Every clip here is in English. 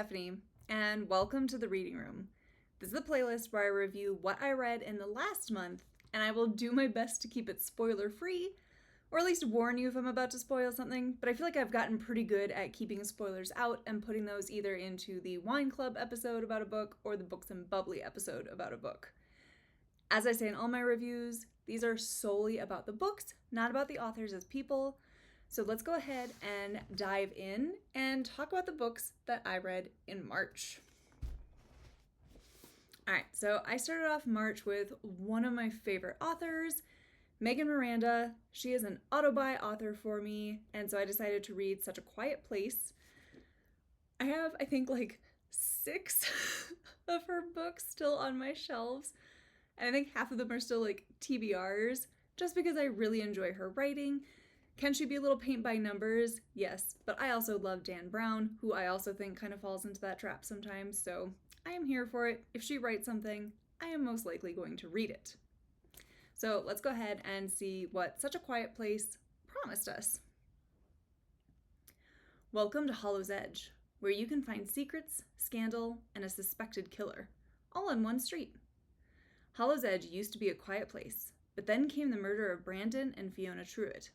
Stephanie, and welcome to the Reading Room. This is the playlist where I review what I read in the last month, and I will do my best to keep it spoiler-free, or at least warn you if I'm about to spoil something, but I feel like I've gotten pretty good at keeping spoilers out and putting those either into the Wine Club episode about a book or the Books and Bubbly episode about a book. As I say in all my reviews, these are solely about the books, not about the authors as people. So let's go ahead and dive in and talk about the books that I read in March. All right, so I started off March with one of my favorite authors, Miranda. She is an auto-buy author for me, and so I decided to read Such a Quiet Place. I have, I think, like 6 of her books still on my shelves, and I think half of them are still like TBRs, just because I really enjoy her writing. Can she be a little paint by numbers? Yes, but I also love Dan Brown, who I also think kind of falls into that trap sometimes, so I am here for it. If she writes something, I am most likely going to read it. So let's go ahead and see what Such a Quiet Place promised us. Welcome to Hollow's Edge, where you can find secrets, scandal, and a suspected killer, all in one street. Hollow's Edge used to be a quiet place, but then came the murder of Brandon and Fiona Truitt.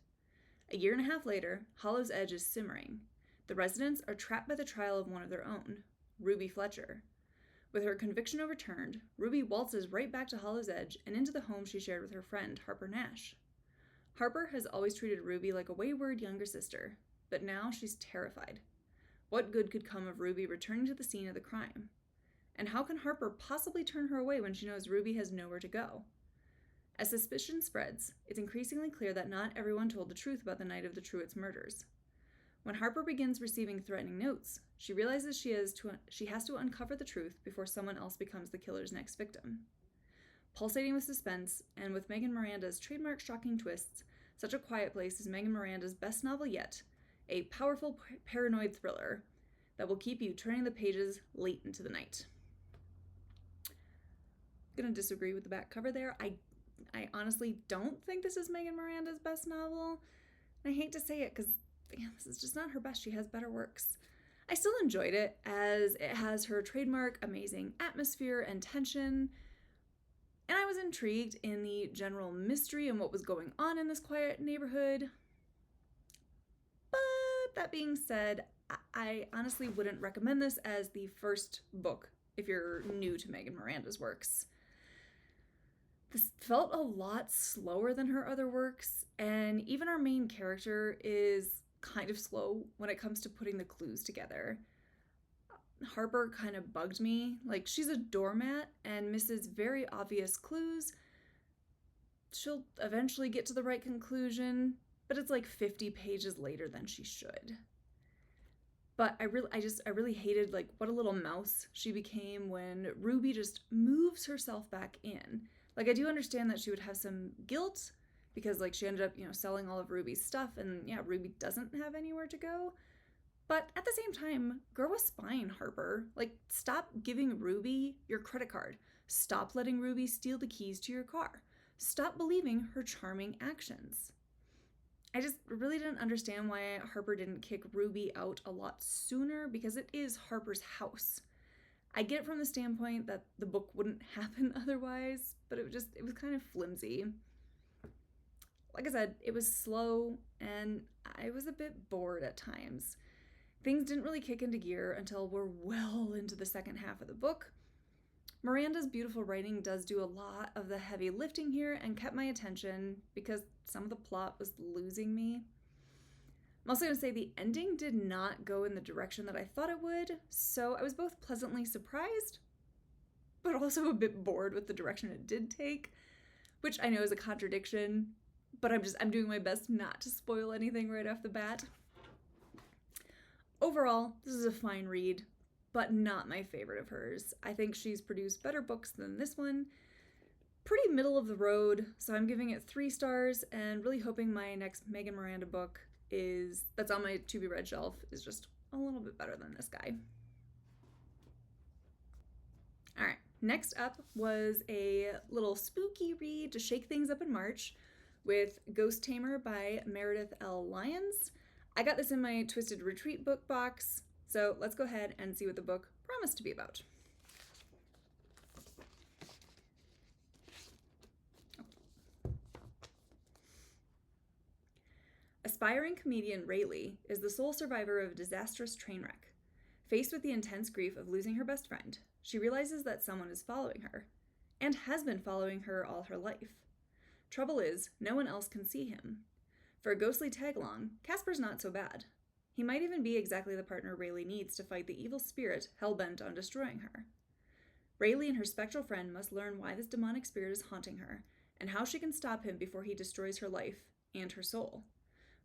A year and a half later, Hollow's Edge is simmering. The residents are trapped by the trial of one of their own, Ruby Fletcher. With her conviction overturned, Ruby waltzes right back to Hollow's Edge and into the home she shared with her friend, Harper Nash. Harper has always treated Ruby like a wayward younger sister, but now she's terrified. What good could come of Ruby returning to the scene of the crime? And how can Harper possibly turn her away when she knows Ruby has nowhere to go? As suspicion spreads, it's increasingly clear that not everyone told the truth about the night of the Truitt's murders. When Harper begins receiving threatening notes, she realizes she has to uncover the truth before someone else becomes the killer's next victim. Pulsating with suspense, and with Miranda's trademark shocking twists, Such a Quiet Place is Miranda's best novel yet, a powerful paranoid thriller that will keep you turning the pages late into the night. I'm gonna disagree with the back cover there. I honestly don't think this is Miranda's best novel. And I hate to say it because this is just not her best. She has better works. I still enjoyed it as it has her trademark amazing atmosphere and tension. And I was intrigued in the general mystery and what was going on in this quiet neighborhood. But that being said, I honestly wouldn't recommend this as the first book if you're new to Miranda's works. This felt a lot slower than her other works, and even our main character is kind of slow when it comes to putting the clues together. Harper kind of bugged me. Like, she's a doormat and misses very obvious clues. She'll eventually get to the right conclusion, but it's like 50 pages later than she should. But I really hated like what a little mouse she became when Ruby just moves herself back in. Like, I do understand that she would have some guilt because, like, she ended up, selling all of Ruby's stuff, and yeah, Ruby doesn't have anywhere to go. But at the same time, grow a spine, Harper. Like, stop giving Ruby your credit card. Stop letting Ruby steal the keys to your car. Stop believing her charming actions. I just really didn't understand why Harper didn't kick Ruby out a lot sooner, because it is Harper's house. I get it from the standpoint that the book wouldn't happen otherwise, but it was kind of flimsy. Like I said, it was slow, and I was a bit bored at times. Things didn't really kick into gear until we're well into the second half of the book. Miranda's beautiful writing does do a lot of the heavy lifting here and kept my attention because some of the plot was losing me. I'm also going to say the ending did not go in the direction that I thought it would, so I was both pleasantly surprised, but also a bit bored with the direction it did take, which I know is a contradiction, but I'm doing my best not to spoil anything right off the bat. Overall, this is a fine read, but not my favorite of hers. I think she's produced better books than this one. Pretty middle of the road, so I'm giving it 3 stars and really hoping my next Miranda book that's on my to be read shelf is just a little bit better than this guy. All right, next up was a little spooky read to shake things up in March with Ghost Tamer by Meredith Lyons. I got this in my Twisted Retreat book box, So let's go ahead and see what the book promised to be about. Aspiring comedian Rayleigh is the sole survivor of a disastrous train wreck. Faced with the intense grief of losing her best friend, she realizes that someone is following her, and has been following her all her life. Trouble is, no one else can see him. For a ghostly tag-along, Casper's not so bad. He might even be exactly the partner Rayleigh needs to fight the evil spirit hell-bent on destroying her. Rayleigh and her spectral friend must learn why this demonic spirit is haunting her, and how she can stop him before he destroys her life and her soul.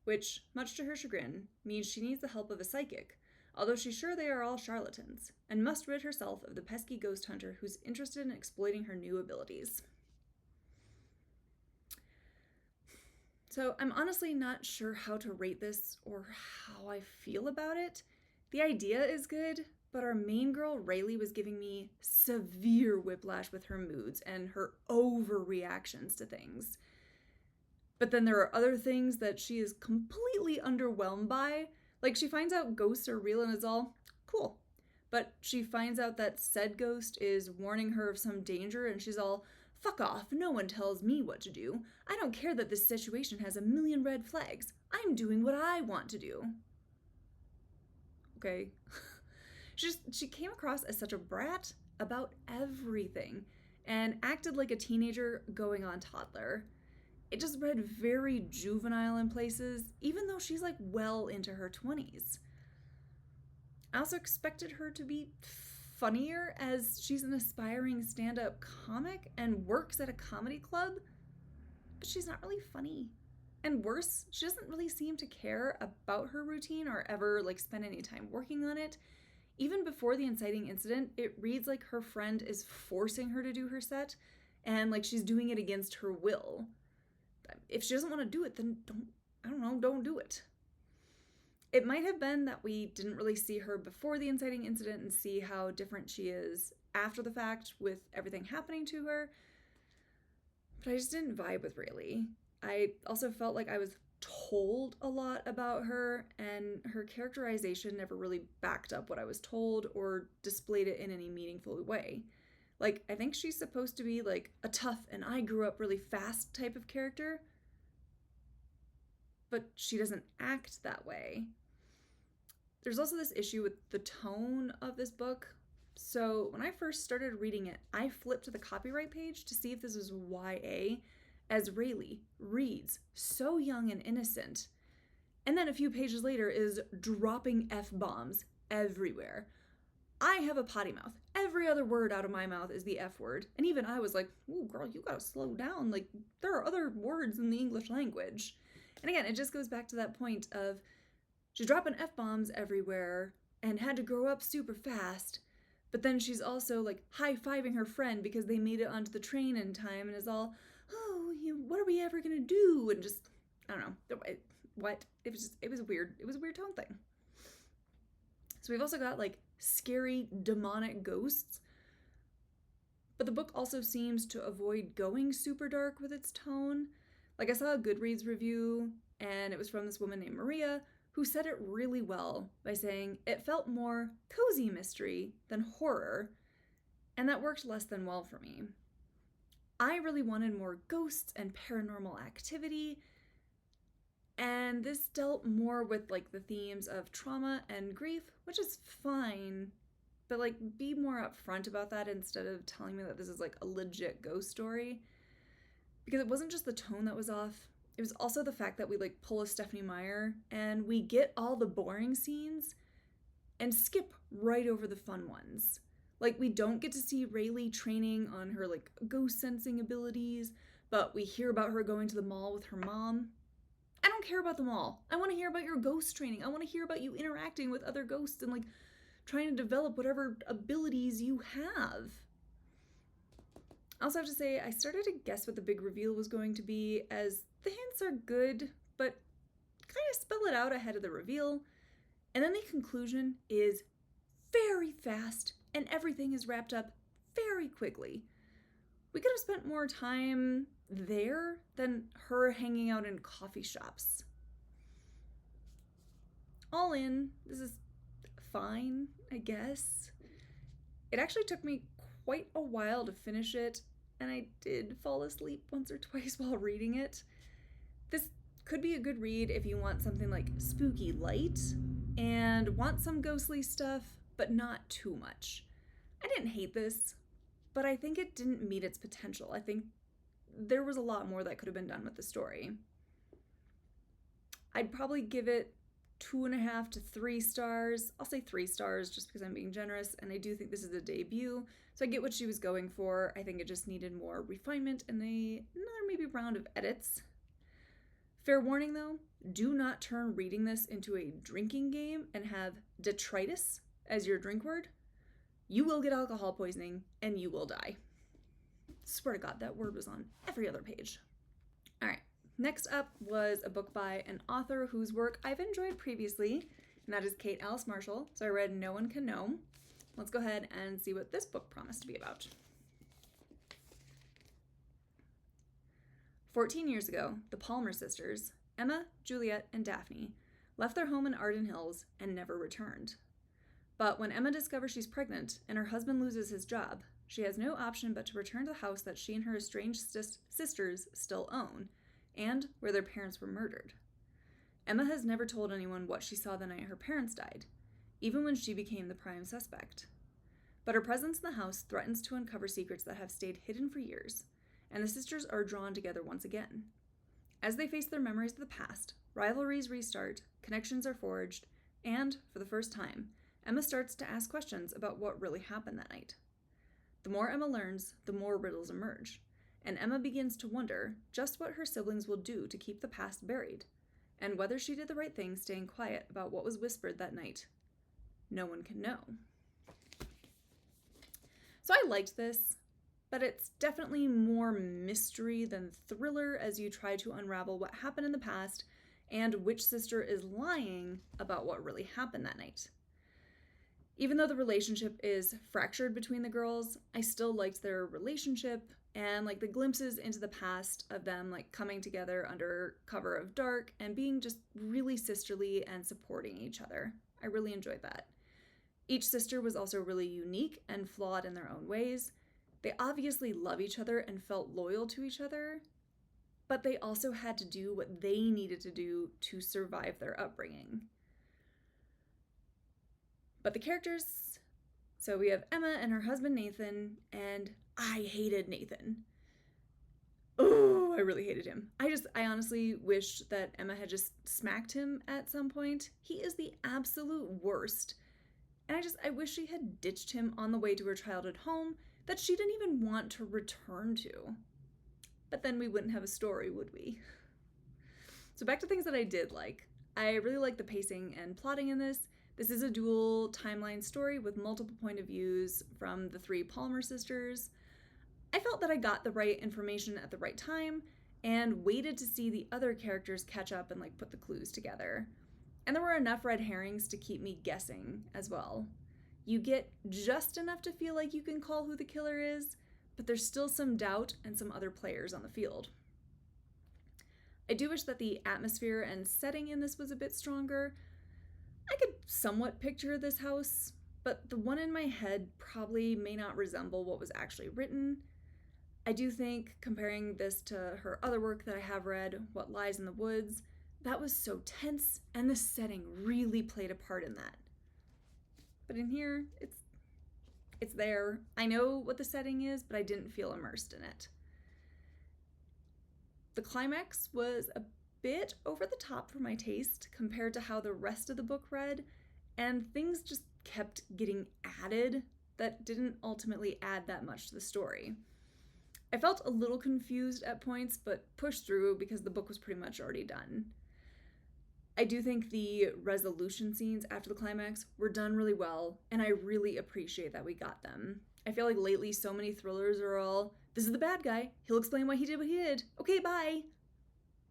Which, much to her chagrin, means she needs the help of a psychic, although she's sure they are all charlatans, and must rid herself of the pesky ghost hunter who's interested in exploiting her new abilities. So I'm honestly not sure how to rate this or how I feel about it. The idea is good, but our main girl, Rayleigh, was giving me severe whiplash with her moods and her overreactions to things. But then there are other things that she is completely underwhelmed by. Like, she finds out ghosts are real and is all, cool. But she finds out that said ghost is warning her of some danger and she's all, fuck off, no one tells me what to do. I don't care that this situation has a million red flags. I'm doing what I want to do. Okay. She came across as such a brat about everything and acted like a teenager going on toddler. It just read very juvenile in places, even though she's like well into her 20s. I also expected her to be funnier, as she's an aspiring stand-up comic and works at a comedy club, but she's not really funny. And worse, she doesn't really seem to care about her routine or ever like spend any time working on it. Even before the inciting incident, it reads like her friend is forcing her to do her set and like she's doing it against her will. If she doesn't want to do it, then don't do it. It might have been that we didn't really see her before the inciting incident and see how different she is after the fact with everything happening to her, but I just didn't vibe with Rayleigh. I also felt like I was told a lot about her, and her characterization never really backed up what I was told or displayed it in any meaningful way. Like, I think she's supposed to be like a tough and I grew up really fast type of character, but she doesn't act that way. There's also this issue with the tone of this book. So when I first started reading it, I flipped to the copyright page to see if this was YA, as Rayleigh reads so young and innocent, and then a few pages later is dropping F-bombs everywhere. I have a potty mouth. Every other word out of my mouth is the F word. And even I was like, ooh, girl, you gotta slow down. Like, there are other words in the English language. And again, it just goes back to that point of she's dropping F-bombs everywhere and had to grow up super fast. But then she's also like high-fiving her friend because they made it onto the train in time and is all, oh, what are we ever gonna do? And just, I don't know, what? It was weird. It was a weird tone thing. So we've also got like scary demonic ghosts, but the book also seems to avoid going super dark with its tone. Like, I saw a Goodreads review, and it was from this woman named Maria, who said it really well by saying it felt more cozy mystery than horror, and that worked less than well for me. I really wanted more ghosts and paranormal activity, and this dealt more with like the themes of trauma and grief, which is fine, but like be more upfront about that instead of telling me that this is like a legit ghost story. Because it wasn't just the tone that was off, it was also the fact that we like pull a Stephenie Meyer and we get all the boring scenes and skip right over the fun ones. Like, we don't get to see Rayleigh training on her like ghost sensing abilities, but we hear about her going to the mall with her mom. I don't care about the mall. I want to hear about your ghost training. I want to hear about you interacting with other ghosts and like trying to develop whatever abilities you have. I also have to say, I started to guess what the big reveal was going to be, as the hints are good, but kind of spell it out ahead of the reveal. And then the conclusion is very fast, and everything is wrapped up very quickly. We could have spent more time there than her hanging out in coffee shops. All in, this is fine, I guess. It actually took me quite a while to finish it, and I did fall asleep once or twice while reading it. This could be a good read if you want something like spooky light and want some ghostly stuff, but not too much. I didn't hate this, but I think it didn't meet its potential. I think there was a lot more that could have been done with the story. I'd probably give it 2.5 to 3 stars. I'll say 3 stars just because I'm being generous, and I do think this is a debut, so I get what she was going for. I think it just needed more refinement and another maybe round of edits. Fair warning though, do not turn reading this into a drinking game and have detritus as your drink word. You will get alcohol poisoning and you will die. Swear to God, that word was on every other page. All right, next up was a book by an author whose work I've enjoyed previously, and that is Kate Alice Marshall. So I read No One Can Know. Let's go ahead and see what this book promised to be about. 14 years ago, the Palmer sisters, Emma, Juliet, and Daphne, left their home in Arden Hills and never returned. But when Emma discovers she's pregnant and her husband loses his job, she has no option but to return to the house that she and her estranged sisters still own, and where their parents were murdered. Emma has never told anyone what she saw the night her parents died, even when she became the prime suspect. But her presence in the house threatens to uncover secrets that have stayed hidden for years, and the sisters are drawn together once again. As they face their memories of the past, rivalries restart, connections are forged, and, for the first time, Emma starts to ask questions about what really happened that night. The more Emma learns, the more riddles emerge, and Emma begins to wonder just what her siblings will do to keep the past buried, and whether she did the right thing staying quiet about what was whispered that night. No one can know. So I liked this, but it's definitely more mystery than thriller as you try to unravel what happened in the past and which sister is lying about what really happened that night. Even though the relationship is fractured between the girls, I still liked their relationship and like the glimpses into the past of them like coming together under cover of dark and being just really sisterly and supporting each other. I really enjoyed that. Each sister was also really unique and flawed in their own ways. They obviously love each other and felt loyal to each other, but they also had to do what they needed to do to survive their upbringing. But the characters, so we have Emma and her husband Nathan, and I hated Nathan. Oh, I really hated him. I honestly wish that Emma had just smacked him at some point. He is the absolute worst. And I wish she had ditched him on the way to her childhood home that she didn't even want to return to. But then we wouldn't have a story, would we? So back to things that I did like. I really like the pacing and plotting in this. This is a dual timeline story with multiple point of views from the 3 Palmer sisters. I felt that I got the right information at the right time and waited to see the other characters catch up and like put the clues together. And there were enough red herrings to keep me guessing as well. You get just enough to feel like you can call who the killer is, but there's still some doubt and some other players on the field. I do wish that the atmosphere and setting in this was a bit stronger. I could somewhat picture this house, but the one in my head probably may not resemble what was actually written. I do think, comparing this to her other work that I have read, What Lies in the Woods, that was so tense, and the setting really played a part in that. But in here, it's there. I know what the setting is, but I didn't feel immersed in it. The climax was a bit over the top for my taste compared to how the rest of the book read, and things just kept getting added that didn't ultimately add that much to the story. I felt a little confused at points, but pushed through because the book was pretty much already done. I do think the resolution scenes after the climax were done really well, and I really appreciate that we got them. I feel like lately so many thrillers are all, this is the bad guy, he'll explain why he did what he did, okay, bye.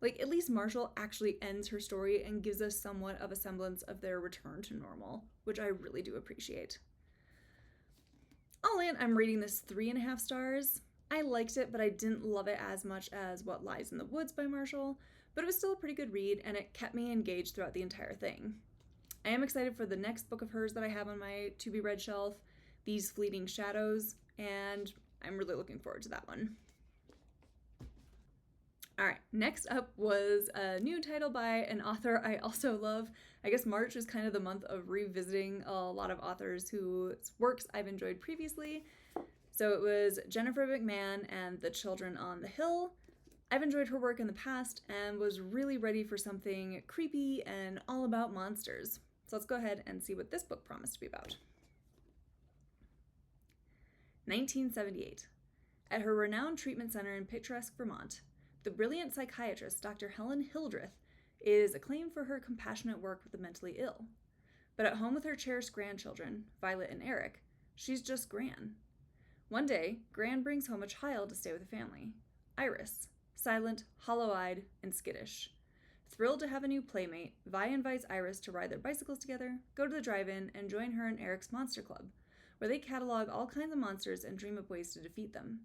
Like, at least Marshall actually ends her story and gives us somewhat of a semblance of their return to normal, which I really do appreciate. All in, I'm rating this 3.5 stars. I liked it, but I didn't love it as much as What Lies in the Woods by Marshall, but it was still a pretty good read, and it kept me engaged throughout the entire thing. I am excited for the next book of hers that I have on my to-be-read shelf, These Fleeting Shadows, and I'm really looking forward to that one. All right, next up was a new title by an author I also love. I guess March was kind of the month of revisiting a lot of authors whose works I've enjoyed previously. So it was Jennifer McMahon and The Children on the Hill. I've enjoyed her work in the past and was really ready for something creepy and all about monsters. So let's go ahead and see what this book promised to be about. 1978. At her renowned treatment center in picturesque Vermont, the brilliant psychiatrist Dr. Helen Hildreth is acclaimed for her compassionate work with the mentally ill. But at home with her cherished grandchildren, Violet and Eric, she's just Gran. One day, Gran brings home a child to stay with the family, Iris, silent, hollow-eyed, and skittish. Thrilled to have a new playmate, Vi invites Iris to ride their bicycles together, go to the drive-in, and join her in Eric's Monster Club, where they catalog all kinds of monsters and dream up ways to defeat them.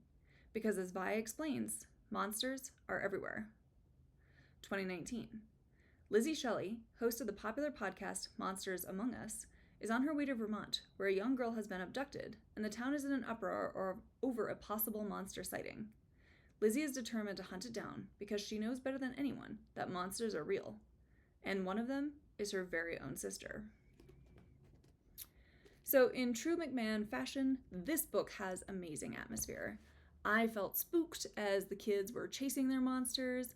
Because as Vi explains, monsters are everywhere. 2019. Lizzie Shelley, host of the popular podcast Monsters Among Us, is on her way to Vermont, where a young girl has been abducted, and the town is in an uproar over a possible monster sighting. Lizzie is determined to hunt it down because she knows better than anyone that monsters are real, and one of them is her very own sister. So in true McMahon fashion, this book has amazing atmosphere. I felt spooked as the kids were chasing their monsters.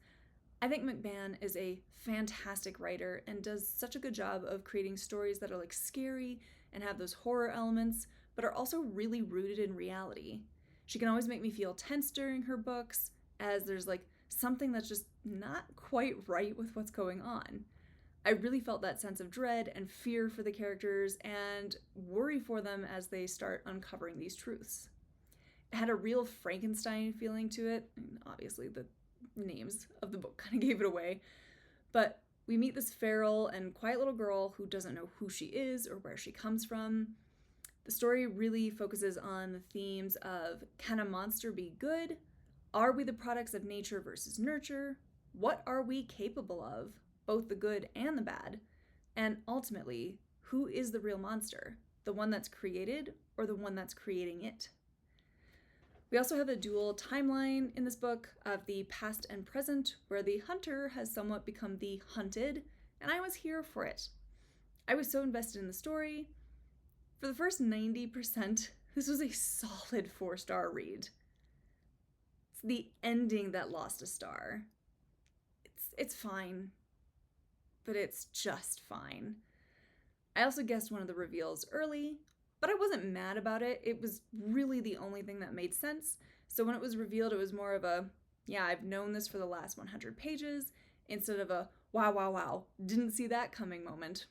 I think McMahon is a fantastic writer and does such a good job of creating stories that are like scary and have those horror elements, but are also really rooted in reality. She can always make me feel tense during her books, as there's like something that's just not quite right with what's going on. I really felt that sense of dread and fear for the characters and worry for them as they start uncovering these truths. It had a real Frankenstein feeling to it. And obviously, the names of the book kind of gave it away. But we meet this feral and quiet little girl who doesn't know who she is or where she comes from. The story really focuses on the themes of, can a monster be good? Are we the products of nature versus nurture? What are we capable of, both the good and the bad? And ultimately, who is the real monster? The one that's created or the one that's creating it? We also have a dual timeline in this book of the past and present, where the hunter has somewhat become the hunted, and I was here for it. I was so invested in the story. For the first 90%, this was a solid 4-star read. It's the ending that lost a star. It's fine, but it's just fine. I also guessed one of the reveals early, but I wasn't mad about it. It was really the only thing that made sense. So when it was revealed, it was more of a, yeah, I've known this for the last 100 pages, instead of a, wow, didn't see that coming moment.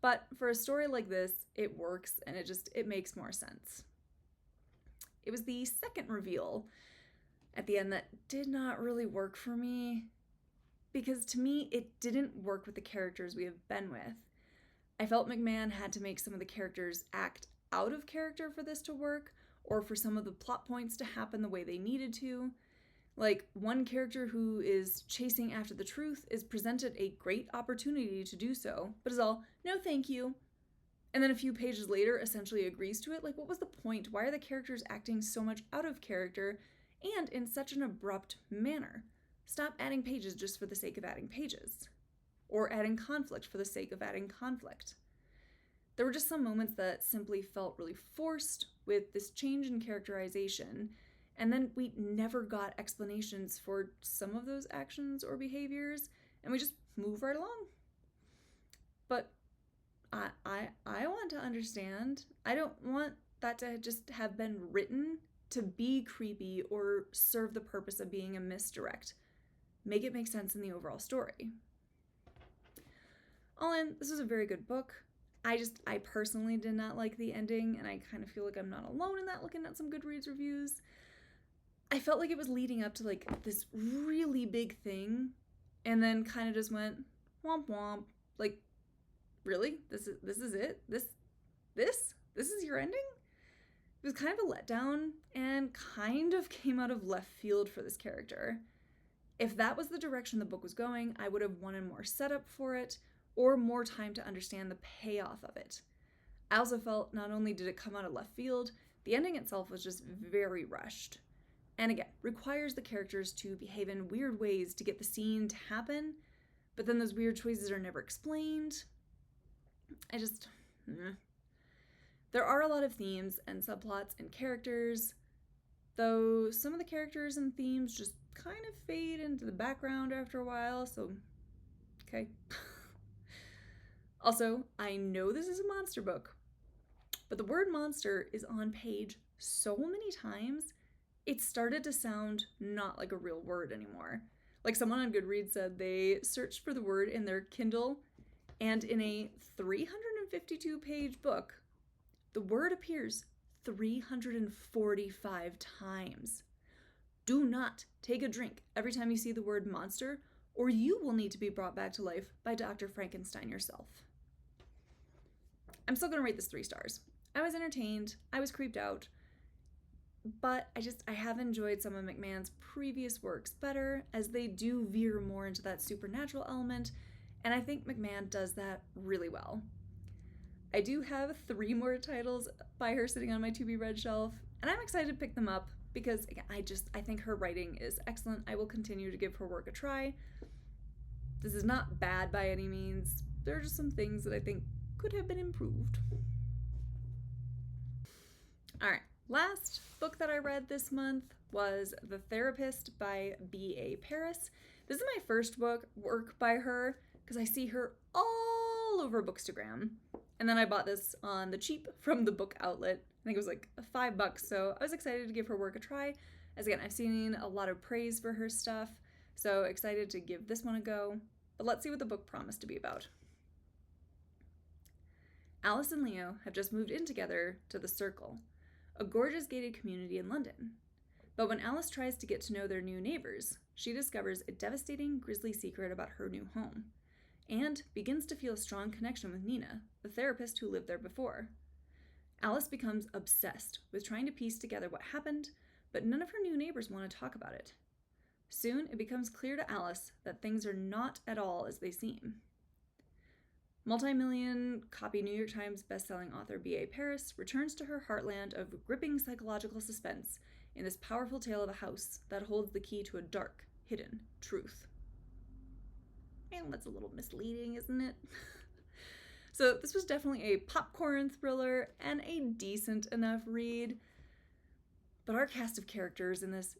But for a story like this, it works and it makes more sense. It was the second reveal at the end that did not really work for me, because to me, it didn't work with the characters we have been with. I felt McMahon had to make some of the characters act out of character for this to work, or for some of the plot points to happen the way they needed to. Like, one character who is chasing after the truth is presented a great opportunity to do so, but is all, no thank you. And then a few pages later essentially agrees to it. Like, what was the point? Why are the characters acting so much out of character and in such an abrupt manner? Stop adding pages just for the sake of adding pages. Or adding conflict for the sake of adding conflict. There were just some moments that simply felt really forced with this change in characterization, and then we never got explanations for some of those actions or behaviors, and we just move right along. But I want to understand. I don't want that to just have been written to be creepy or serve the purpose of being a misdirect. Make it make sense in the overall story. All in, this was a very good book. I personally did not like the ending, and I kind of feel like I'm not alone in that, looking at some Goodreads reviews. I felt like it was leading up to like this really big thing, and then kind of just went womp womp. Like, really? This is it? This is your ending? It was kind of a letdown and kind of came out of left field for this character. If that was the direction the book was going, I would have wanted more setup for it, or more time to understand the payoff of it. I also felt not only did it come out of left field, the ending itself was just very rushed. And again, requires the characters to behave in weird ways to get the scene to happen, but then those weird choices are never explained. There are a lot of themes and subplots and characters, though some of the characters and themes just kind of fade into the background after a while, so okay. Also, I know this is a monster book, but the word monster is on page so many times, it started to sound not like a real word anymore. Like someone on Goodreads said they searched for the word in their Kindle, and in a 352-page book, the word appears 345 times. Do not take a drink every time you see the word monster, or you will need to be brought back to life by Dr. Frankenstein yourself. I'm still going to rate this 3 stars. I was entertained, I was creeped out, but I have enjoyed some of McMahon's previous works better, as they do veer more into that supernatural element, and I think McMahon does that really well. I do have 3 more titles by her sitting on my to-be-read shelf, and I'm excited to pick them up because again, I think her writing is excellent. I will continue to give her work a try. This is not bad by any means. There are just some things that I think could have been improved. Alright, last book that I read this month was The Therapist by B.A. Paris. This is my first work by her because I see her all over Bookstagram. And then I bought this on the cheap from the book outlet. I think it was like $5, so I was excited to give her work a try. As again, I've seen a lot of praise for her stuff, so excited to give this one a go. But let's see what the book promised to be about. Alice and Leo have just moved in together to the Circle, a gorgeous gated community in London. But when Alice tries to get to know their new neighbors, she discovers a devastating, grisly secret about her new home, and begins to feel a strong connection with Nina, the therapist who lived there before. Alice becomes obsessed with trying to piece together what happened, but none of her new neighbors want to talk about it. Soon, it becomes clear to Alice that things are not at all as they seem. Multi-million copy New York Times bestselling author B.A. Paris returns to her heartland of gripping psychological suspense in this powerful tale of a house that holds the key to a dark, hidden truth. And that's a little misleading, isn't it? So this was definitely a popcorn thriller and a decent enough read, but our cast of characters in this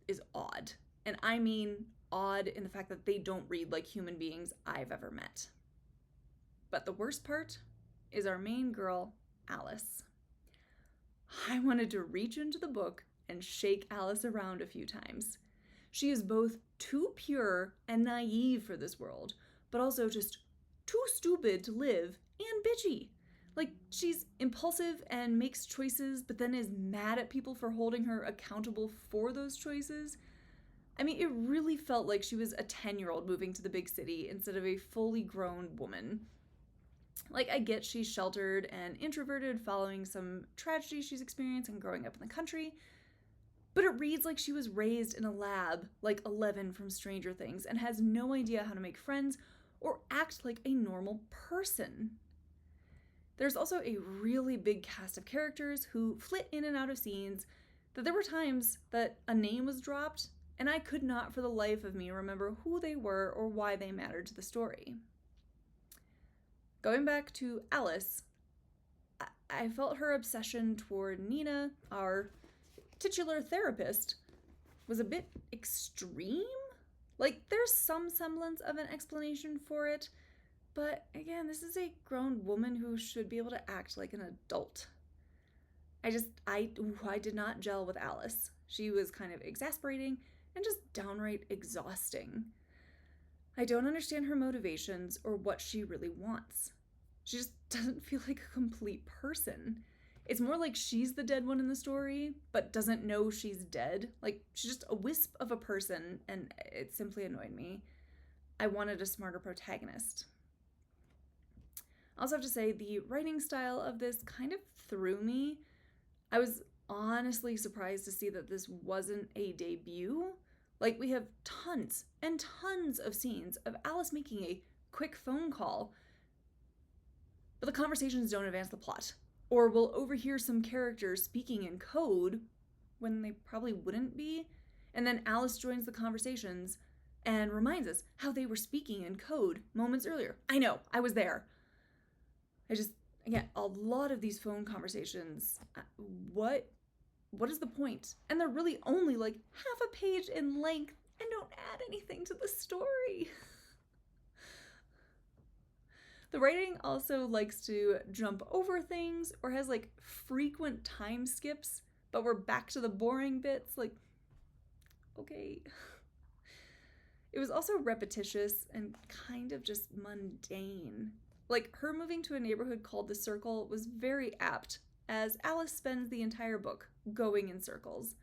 is odd. And I mean odd in the fact that they don't read like human beings I've ever met. But the worst part is our main girl, Alice. I wanted to reach into the book and shake Alice around a few times. She is both too pure and naive for this world, but also just too stupid to live and bitchy. Like, she's impulsive and makes choices, but then is mad at people for holding her accountable for those choices. I mean, it really felt like she was a 10-year-old moving to the big city instead of a fully grown woman. Like, I get she's sheltered and introverted following some tragedy she's experienced and growing up in the country, but it reads like she was raised in a lab like Eleven from Stranger Things and has no idea how to make friends or act like a normal person. There's also a really big cast of characters who flit in and out of scenes that there were times that a name was dropped and I could not for the life of me remember who they were or why they mattered to the story. Going back to Alice, I felt her obsession toward Nina, our titular therapist, was a bit extreme. Like, there's some semblance of an explanation for it, but again, this is a grown woman who should be able to act like an adult. I did not gel with Alice. She was kind of exasperating and just downright exhausting. I don't understand her motivations or what she really wants. She just doesn't feel like a complete person. It's more like she's the dead one in the story, but doesn't know she's dead. Like, she's just a wisp of a person, and it simply annoyed me. I wanted a smarter protagonist. I also have to say, the writing style of this kind of threw me. I was honestly surprised to see that this wasn't a debut. Like, we have tons and tons of scenes of Alice making a quick phone call, but the conversations don't advance the plot. Or we'll overhear some characters speaking in code when they probably wouldn't be, and then Alice joins the conversations and reminds us how they were speaking in code moments earlier. I know, I was there. Again, a lot of these phone conversations, what is the point? And they're really only like half a page in length and don't add anything to the story. The writing also likes to jump over things or has like frequent time skips, but we're back to the boring bits. Like, okay. It was also repetitious and kind of just mundane. Like, her moving to a neighborhood called the Circle was very apt, as Alice spends the entire book going in circles.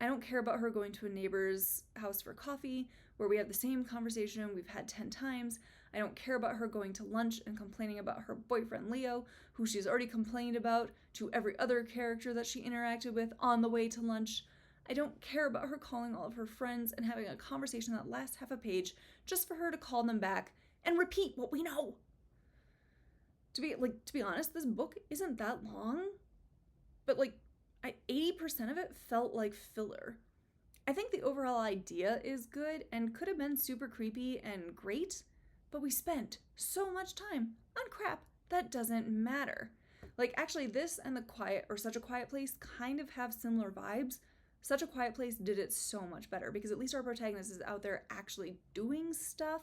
I don't care about her going to a neighbor's house for coffee, where we have the same conversation we've had 10 times. I don't care about her going to lunch and complaining about her boyfriend Leo, who she's already complained about to every other character that she interacted with on the way to lunch. I don't care about her calling all of her friends and having a conversation that lasts half a page just for her to call them back and repeat what we know. To be honest, this book isn't that long, but 80% of it felt like filler. I think the overall idea is good and could have been super creepy and great, but we spent so much time on crap that doesn't matter. Actually, this and Such a Quiet Place kind of have similar vibes. Such a Quiet Place did it so much better because at least our protagonist is out there actually doing stuff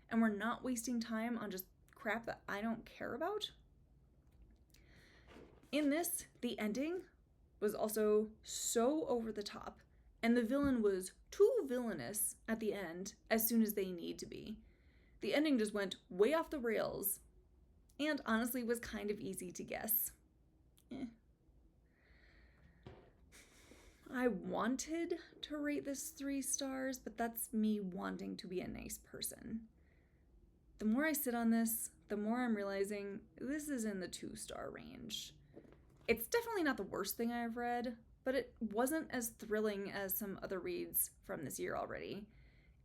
and we're not wasting time on just crap that I don't care about. In this, the ending was also so over the top, and the villain was too villainous at the end as soon as they need to be. The ending just went way off the rails, and honestly was kind of easy to guess. I wanted to rate this 3 stars, but that's me wanting to be a nice person. The more I sit on this, the more I'm realizing this is in the 2-star range. It's definitely not the worst thing I've read, but it wasn't as thrilling as some other reads from this year already.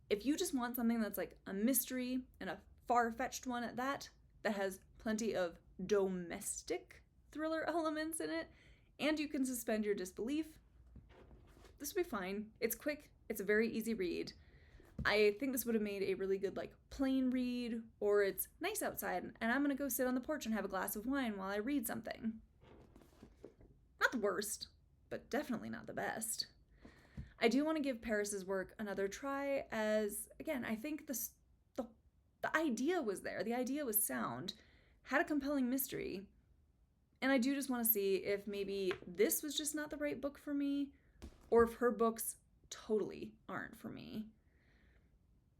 If you just want something that's like a mystery and a far-fetched one at that has plenty of domestic thriller elements in it, and you can suspend your disbelief, this would be fine. It's quick, it's a very easy read. I think this would have made a really good plain read, or it's nice outside and I'm gonna go sit on the porch and have a glass of wine while I read something. Not the worst, but definitely not the best. I do want to give Paris's work another try, as again, I think the idea was there. The idea was sound, had a compelling mystery, and I do just want to see if maybe this was just not the right book for me, or if her books totally aren't for me.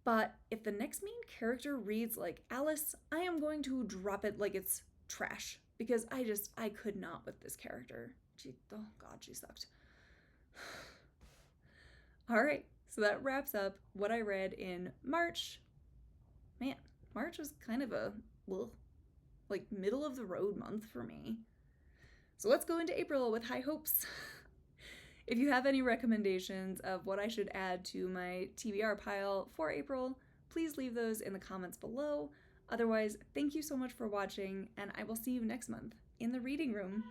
But if the next main character reads like Alice, I am going to drop it like it's trash, because I could not with this character. Oh God, she sucked. All right, so that wraps up what I read in March. Man, March was kind of a middle of the road month for me. So let's go into April with high hopes. If you have any recommendations of what I should add to my TBR pile for April, please leave those in the comments below. Otherwise, thank you so much for watching, and I will see you next month in the reading room.